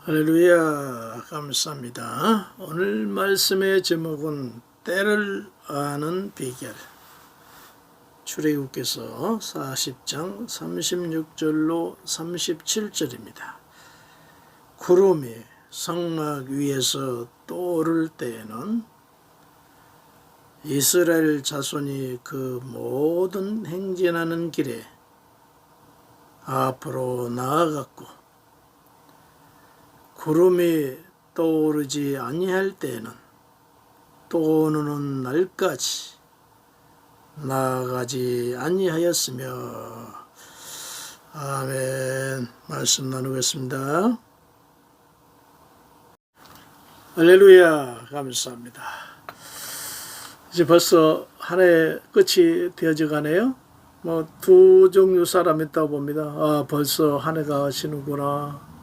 할렐루야, 감사합니다. 오늘 말씀의 제목은 때를 아는 비결. 출애굽기서 40장 36절로 37절입니다. 구름이 성막 위에서 떠오를 때에는 이스라엘 자손이 그 모든 행진하는 길에 앞으로 나아갔고, 구름이 떠오르지 아니할 때에는 또 오는 날까지 나아가지 아니하였으며. 아멘. 말씀 나누겠습니다. 할렐루야, 감사합니다. 이제 벌써 한 해 끝이 되어져 가네요. 두 종류 사람이 있다고 봅니다. 벌써 한 해가 가시는구나.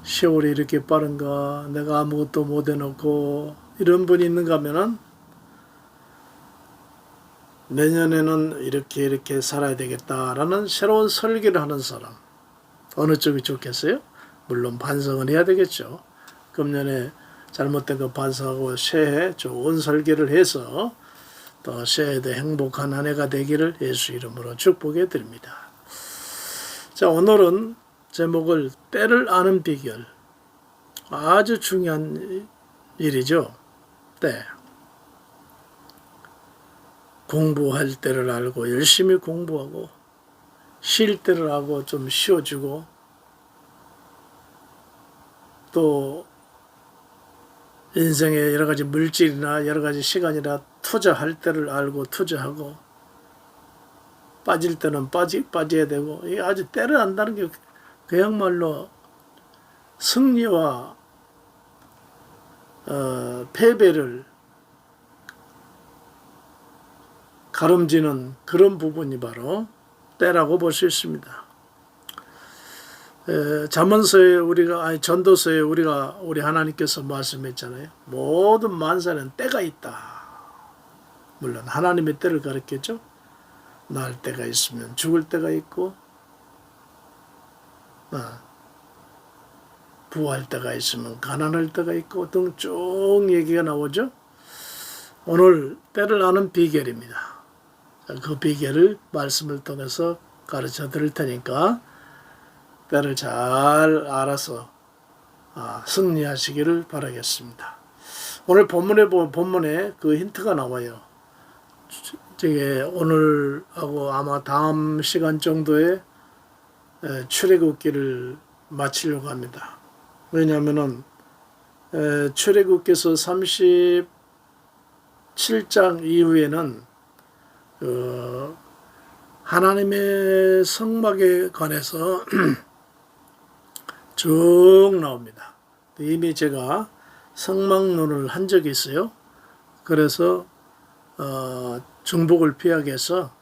세월이 이렇게 빠른가, 내가 아무것도 못 해놓고, 이런 분이 있는가 하면은 내년에는 이렇게 살아야 되겠다라는 새로운 설계를 하는 사람, 어느 쪽이 좋겠어요? 물론 반성은 해야 되겠죠. 금년에 잘못된 거 반성하고 새해 좋은 설계를 해서 또 새해에도 행복한 한 해가 되기를 예수 이름으로 축복해 드립니다. 자, 오늘은 제목을 때를 아는 비결. 아주 중요한 일이죠. 때. 공부할 때를 알고 열심히 공부하고, 쉴 때를 알고 좀 쉬어주고, 또 인생에 여러 가지 물질이나 여러 가지 시간이나 투자할 때를 알고 투자하고, 빠질 때는 빠져야 되고, 이게 아주 때를 안다는 게 그야말로 승리와 패배를 가름지는 그런 부분이 바로 때라고 볼 수 있습니다. 잠언서에 전도서에 우리 하나님께서 말씀했잖아요. 모든 만사는 때가 있다. 물론 하나님의 때를 가르쳤죠. 날 때가 있으면 죽을 때가 있고, 부할 때가 있으면 가난할 때가 있고 등 쭉 얘기가 나오죠. 오늘 때를 아는 비결입니다. 그 비결을 말씀을 통해서 가르쳐 드릴 테니까 때를 잘 알아서 승리하시기를 바라겠습니다. 오늘 본문에 그 힌트가 나와요. 오늘하고 아마 다음 시간 정도에 출애굽기를 마치려고 합니다. 왜냐하면은 출애굽기서 37장 이후에는 하나님의 성막에 관해서 쭉 나옵니다. 이미 제가 성막론을 한 적이 있어요. 그래서 중복을 피하기 위해서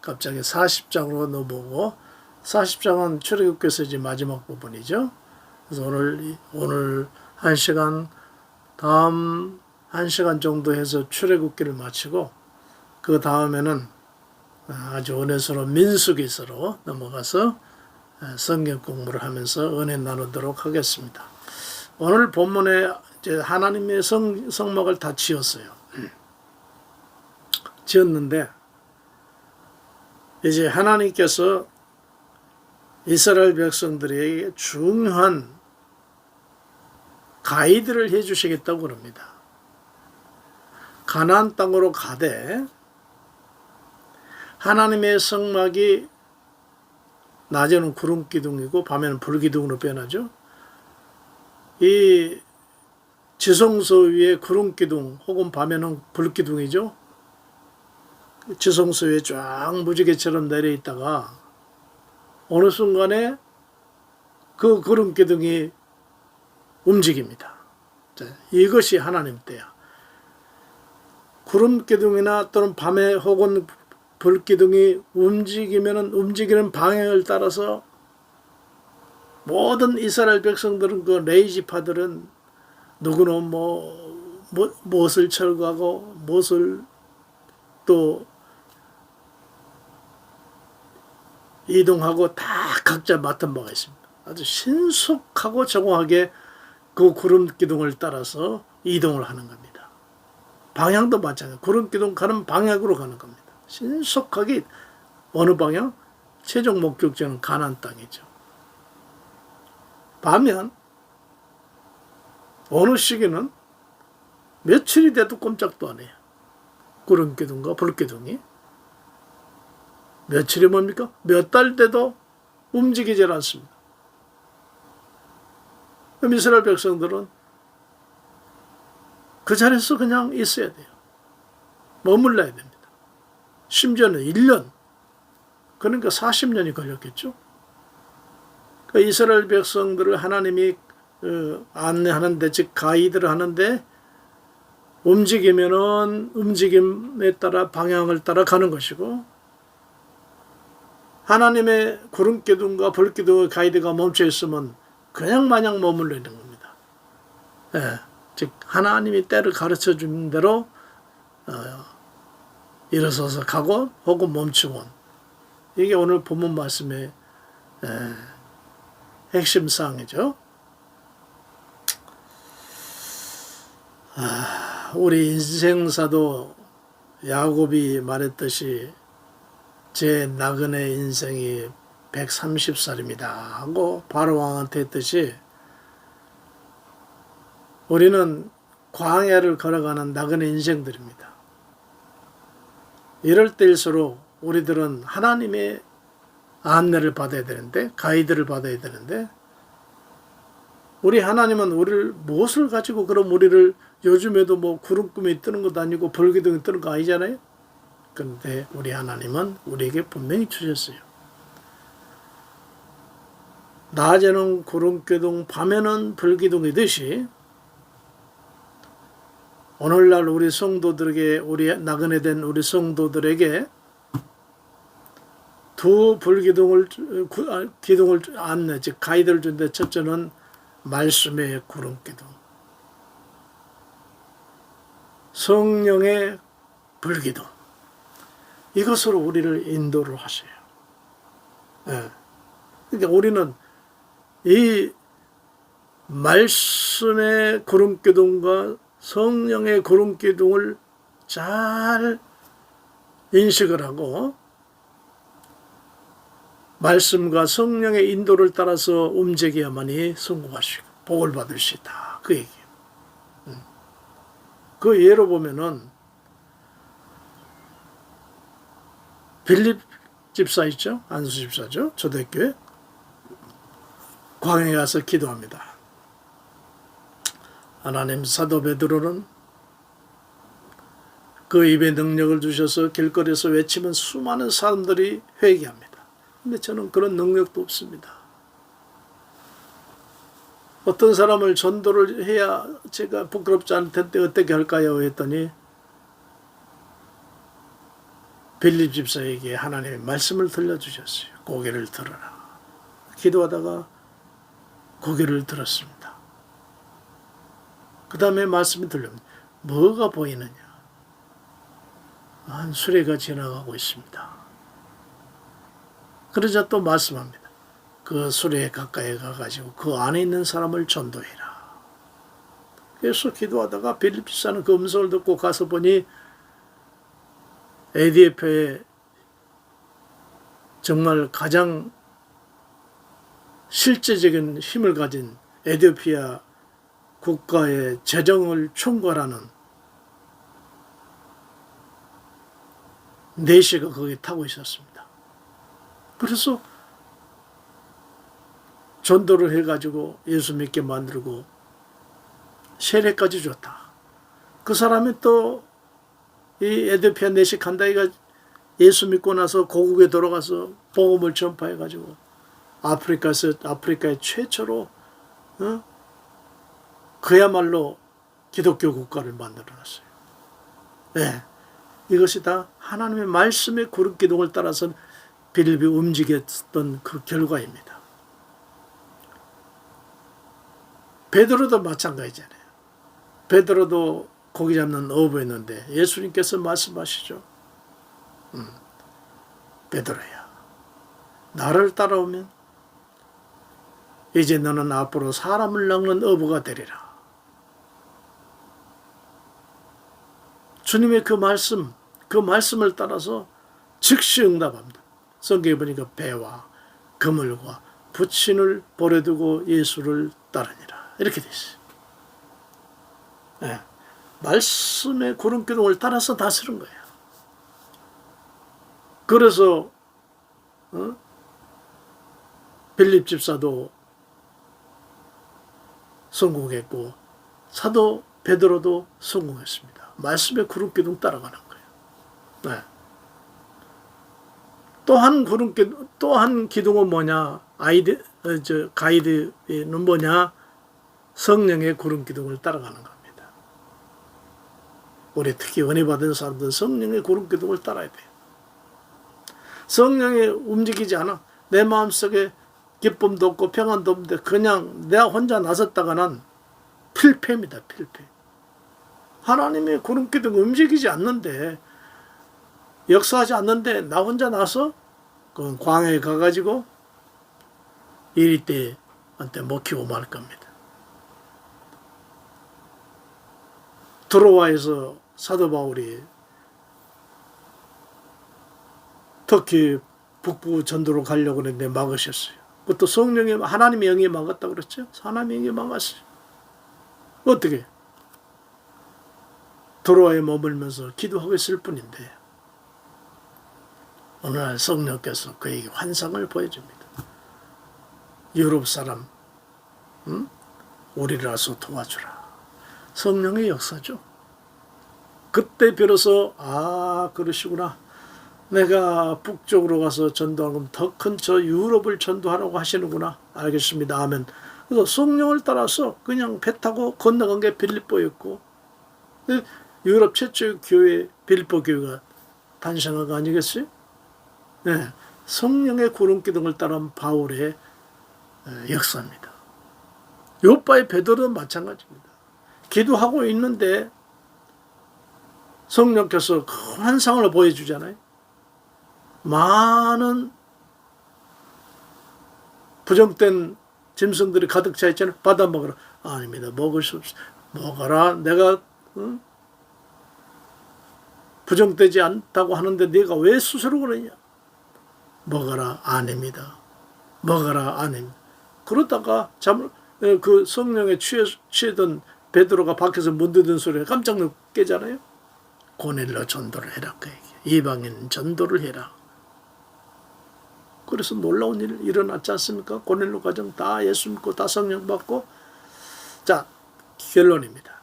갑자기 40장으로 넘어오고, 40장은 출애굽기서 이제 마지막 부분이죠. 그래서 오늘 1시간, 다음 1시간 정도 해서 출애굽기를 마치고, 그 다음에는 아주 은혜스러운 민수기서로 넘어가서 성경 공부를 하면서 은혜 나누도록 하겠습니다. 오늘 본문에 이제 하나님의 성막을 다 지었어요. 지었는데 이제 하나님께서 이스라엘 백성들에게 중요한 가이드를 해주시겠다고 그럽니다. 가나안 땅으로 가되 하나님의 성막이 낮에는 구름 기둥이고 밤에는 불 기둥으로 변하죠. 이 지성소 위에 구름 기둥 혹은 밤에는 불 기둥이죠. 지성소 위에 쫙 무지개처럼 내려 있다가 어느 순간에 그 구름 기둥이 움직입니다. 이것이 하나님 때야. 구름 기둥이나 또는 밤에 혹은 불 기둥이 움직이는 방향을 따라서 모든 이스라엘 백성들은, 그 레이지파들은 누구는 못을 철거하고 못을 또 이동하고 다 각자 맡은 바가 있습니다. 아주 신속하고 정확하게 그 구름 기둥을 따라서 이동을 하는 겁니다. 방향도 마찬가지예요. 구름 기둥 가는 방향으로 가는 겁니다. 신속하게 어느 방향? 최종 목적지는 가나안 땅이죠. 반면 어느 시기는 며칠이 돼도 꼼짝도 안 해요. 구름 기둥과 불 기둥이. 며칠이 뭡니까? 몇 달 돼도 움직이질 않습니다. 그럼 이스라엘 백성들은 그 자리에서 그냥 있어야 돼요. 머물러야 됩니다. 심지어는 1년, 그러니까 40년이 걸렸겠죠. 그러니까 이스라엘 백성들을 하나님이 안내하는데, 즉 가이드를 하는데 움직이면은 움직임에 따라 방향을 따라 가는 것이고, 하나님의 구름기둥과 불기둥의 가이드가 멈춰 있으면 그냥 마냥 머물러 있는 겁니다. 예, 즉 하나님이 때를 가르쳐 주는 대로 일어서서 가고 혹은 멈추곤. 이게 오늘 본문 말씀의 핵심 사항이죠. 우리 인생사도 야곱이 말했듯이 제 나그네 인생이 130살입니다 하고 바로 왕한테 했듯이, 우리는 광야를 걸어가는 나그네 인생들입니다. 이럴 때일수록 우리들은 하나님의 안내를 받아야 되는데, 가이드를 받아야 되는데, 우리 하나님은 우리를 무엇을 가지고 그럼 우리를, 요즘에도 뭐 구름 꿈이 뜨는 것도 아니고 불기둥이 뜨는 거 아니잖아요. 그런데 우리 하나님은 우리에게 분명히 주셨어요. 낮에는 구름기둥, 밤에는 불기둥이듯이 오늘날 우리 성도들에게, 우리 나그네 된 우리 성도들에게 두 불기둥을, 기둥을 안내, 즉 가이드를 준데, 첫째는 말씀의 구름기둥, 성령의 불기둥, 이것으로 우리를 인도를 하셔요. 예. 그러니까 우리는 이 말씀의 구름기둥과 성령의 구름기둥을 잘 인식을 하고, 말씀과 성령의 인도를 따라서 움직여야만이 성공하시고 복을 받을 수 있다. 그 얘기예요. 그 예로 보면은 빌립 집사 있죠? 안수 집사죠? 초대교회. 광야에 가서 기도합니다. 하나님, 사도 베드로는 그 입에 능력을 주셔서 길거리에서 외치면 수많은 사람들이 회개합니다. 근데 저는 그런 능력도 없습니다. 어떤 사람을 전도를 해야 제가 부끄럽지 않을 텐데 어떻게 할까요? 했더니 빌립 집사에게 하나님의 말씀을 들려주셨어요. 고개를 들어라. 기도하다가 고개를 들었습니다. 그 다음에 말씀이 들립니다. 뭐가 보이느냐? 한 수레가 지나가고 있습니다. 그러자 또 말씀합니다. 그 수레에 가까이 가가지고 그 안에 있는 사람을 전도해라. 그래서 기도하다가 빌립 집사는 그 음성을 듣고 가서 보니 ADF에 정말 가장 실제적인 힘을 가진 에티오피아 국가의 재정을 총괄하는 내시가 거기 타고 있었습니다. 그래서 전도를 해가지고 예수 믿게 만들고 세례까지 줬다. 그 사람이 또 이 에티오피아 내시 칸다이가 예수 믿고 나서 고국에 돌아가서 복음을 전파해가지고 아프리카의 최초로 그야말로 기독교 국가를 만들어놨어요. 네. 이것이 다 하나님의 말씀의 구름기둥을 따라서 빌립이 움직였던 그 결과입니다. 베드로도 마찬가지잖아요. 베드로도 고기 잡는 어부였는데 예수님께서 말씀하시죠. 베드로야, 나를 따라오면 이제 너는 앞으로 사람을 낚는 어부가 되리라. 주님의 그 말씀을 따라서 즉시 응답합니다. 성경에 보니까 배와 그물과 부친을 버려두고 예수를 따르니라. 이렇게 돼 있어요. 네. 말씀의 구름기둥을 따라서 다스린 거예요. 그래서 빌립 집사도 성공했고 사도 베드로도 성공했습니다. 말씀의 구름기둥 따라가는 거예요. 네. 또 한 기둥은 뭐냐? 가이드는 뭐냐? 성령의 구름기둥을 따라가는 겁니다. 우리 특히 은혜 받은 사람들은 성령의 구름기둥을 따라야 돼요. 성령이 움직이지 않아. 내 마음속에 기쁨도 없고 평안도 없는데 그냥 내가 혼자 나섰다가는 필패입니다. 필패. 하나님의 구름기둥이 움직이지 않는데, 역사하지 않는데 나 혼자 나서 그 광야에 가가지고 이리떼한테 먹히고 말 겁니다. 드로아에서 사도 바울이 터키 북부 전도로 가려고 했는데 막으셨어요. 그것도 하나님의 영이 막았다 그랬죠? 하나님의 영이 막았어요. 어떻게? 드로아에 머물면서 기도하고 있을 뿐인데 어느 날 성령께서 그에게 환상을 보여줍니다. 유럽 사람, 우리를 와서 도와주라. 성령의 역사죠. 그때 비로소 그러시구나. 내가 북쪽으로 가서 전도하면 더 큰 저 유럽을 전도하라고 하시는구나. 알겠습니다. 아멘. 그래서 성령을 따라서 그냥 배 타고 건너간 게 빌립보였고, 유럽 최초의 교회 빌립보 교회가 탄생한 거 아니겠어요? 네, 성령의 구름기둥을 따른 바울의 역사입니다. 요바의 베드로도 마찬가지입니다. 기도하고 있는데 성령께서 큰 환상을 보여주잖아요. 많은 부정된 짐승들이 가득 차 있잖아요. 받아 먹으라. 아닙니다. 먹을 수 없어. 먹어라. 내가 부정되지 않다고 하는데 네가 왜 스스로 그러냐. 먹어라. 아닙니다. 먹어라. 아닙니다. 그러다가 그 성령에 취해던 베드로가 밖에서 문드던 소리에 깜짝 깨잖아요. 고넬로 전도를 해라. 그 얘기. 이방인 전도를 해라. 그래서 놀라운 일 일어났지 않습니까? 고넬로 가정 다 예수 믿고 다 성령 받고. 자, 결론입니다.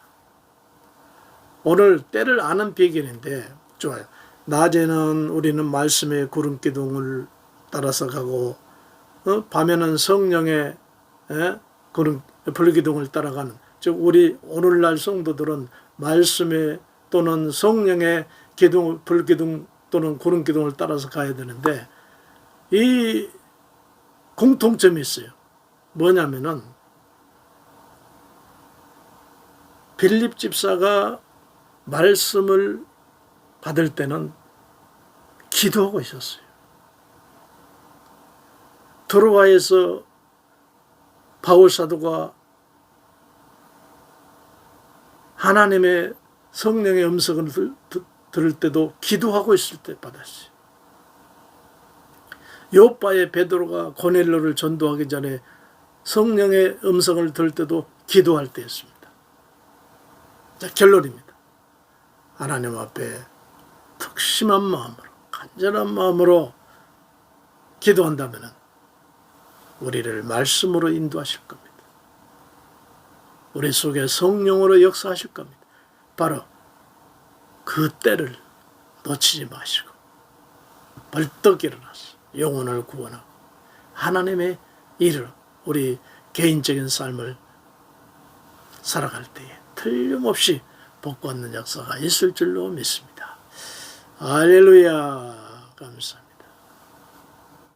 오늘 때를 아는 비결인데 좋아요. 낮에는 우리는 말씀의 구름기둥을 따라서 가고 밤에는 성령의 불기둥을 따라가는, 즉 우리 오늘날 성도들은 말씀의 또는 성령의 불기둥 또는 구름기둥을 따라서 가야 되는데 이 공통점이 있어요. 뭐냐면은 빌립 집사가 말씀을 받을 때는 기도하고 있었어요. 드로아에서 바울 사도가 하나님의 성령의 음성을 들을 때도 기도하고 있을 때 받았어요. 요바의 베드로가 고넬로를 전도하기 전에 성령의 음성을 들을 때도 기도할 때였습니다. 자, 결론입니다. 하나님 앞에 특심한 마음으로, 간절한 마음으로 기도한다면 우리를 말씀으로 인도하실 겁니다. 우리 속에 성령으로 역사하실 겁니다. 바로 그 때를 놓치지 마시고 벌떡 일어나서 영혼을 구원하고 하나님의 일을 우리 개인적인 삶을 살아갈 때에 틀림없이 복받는 역사가 있을 줄로 믿습니다. 할렐루야. 감사합니다.